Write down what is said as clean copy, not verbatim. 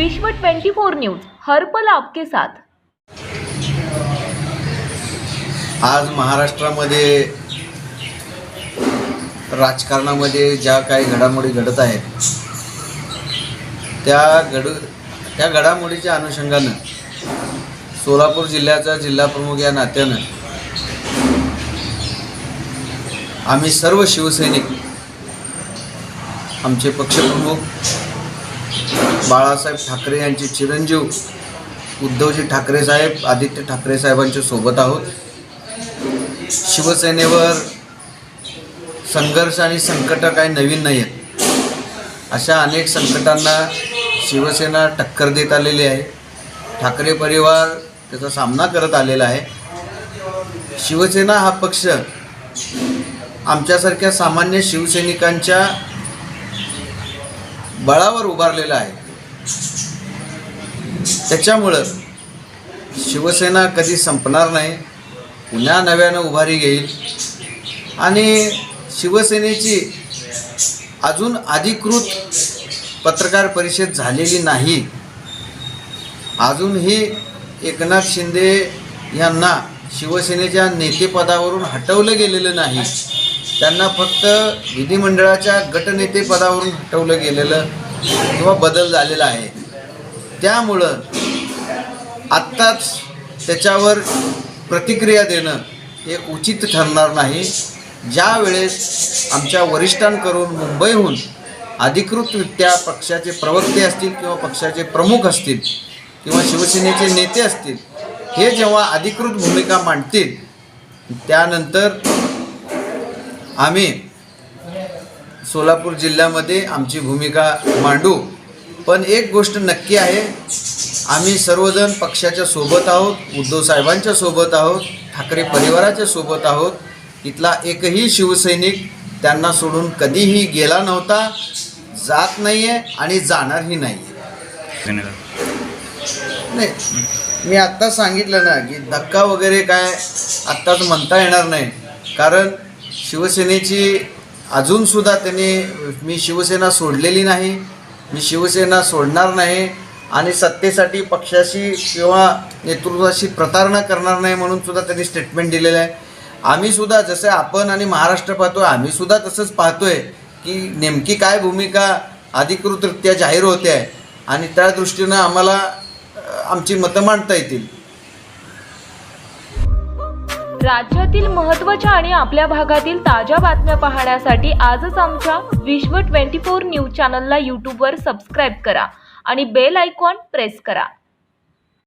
विश्व 24 न्यूज हर पल आपके साथ। आज महाराष्ट्रामध्ये राजकारणामध्ये ज्या काही घडामोडी घडत आहेत त्या घडामोडीच्या अनुषंगानं सोलापूर जिल्ह्याचा जिल्हाप्रमुख या नात्यानं आम्ही सर्व शिवसैनिक, आमचे पक्षप्रमुख बाळासाहेब ठाकरे यांचे चिरंजीव उद्धवजी ठाकरे साहेब, आदित्य ठाकरे साहेबांच्या सोबत आहोत। शिवसेनेवर संघर्ष आणि संकट काही नवीन नाही आहेत। अशा अनेक संकटांना शिवसेना टक्कर देत आलेली आहे। ठाकरे परिवार त्याचा सामना करत आलेला आहे। शिवसेना हा पक्ष आमच्यासारख्या सामान्य शिवसैनिकांच्या बळावर उभारलेला आहे। त्याच्यामुळं शिवसेना कधी संपणार नाही, पुन्हा नव्यानं उभारी घेईल आणि शिवसेनेची अजून अधिकृत पत्रकार परिषद झालेली नाही। अजूनही एकनाथ शिंदे यांना शिवसेनेच्या नेतेपदावरून हटवलं गेलेलं नाही। त्यांना फक्त विधिमंडळाच्या गटनेतेपदावरून हटवलं गेलेलं किंवा बदल झालेला आहे। त्यामुळं आत्ताच त्याच्यावर प्रतिक्रिया देणं हे उचित ठरणार नाही। ज्या वेळेस आमच्या वरिष्ठांकडून मुंबईहून अधिकृतरित्या पक्षाचे प्रवक्ते असतील किंवा पक्षाचे प्रमुख असतील किंवा शिवसेनेचे नेते असतील, हे जेव्हा अधिकृत भूमिका मांडतील त्यानंतर आम्ही सोलापूर जिल्ह्यामध्ये आमची भूमिका मांडू। पण एक गोष्ट नक्की आहे, आम्ही सर्वजण पक्षाच्या सोबत आहोत, उद्धव साहेबांच्या सोबत आहोत, ठाकरे परिवाराच्या सोबत आहोत। इथला एकही शिवसैनिक त्यांना सोडून कधीही गेला नव्हता, जात नाही आहे आणि जाणारही नाही आहे। नाही, मी आत्ता सांगितलं ना की धक्का वगैरे काय आत्ताच म्हणता येणार नाही, कारण शिवसेनेची अजूनसुद्धा मी शिवसेना सोडलेली नाही, मी शिवसेना सोडणार नाही आणि सत्तेसाठी पक्षाशी किंवा नेतृत्वाशी प्रतारणा करणार नाही म्हणून सुद्धा त्यांनी स्टेटमेंट दिलेलं आहे। आम्हीसुद्धा जसं आपण आणि महाराष्ट्र पाहतो आहे, आम्हीसुद्धा तसंच पाहतो आहे की नेमकी काय भूमिका अधिकृतरित्या जाहीर होते आहे आणि त्या दृष्टीनं आम्हाला आमची मतं मांडता येतील। राज्यातील महत्त्वाच्या आणि आपल्या भागातील ताज्या बातम्या पाहण्यासाठी आजच आमच्या विश्व 24 न्यूज चॅनलला यूट्यूबवर सबस्क्राईब करा आणि बेल आयकॉन प्रेस करा।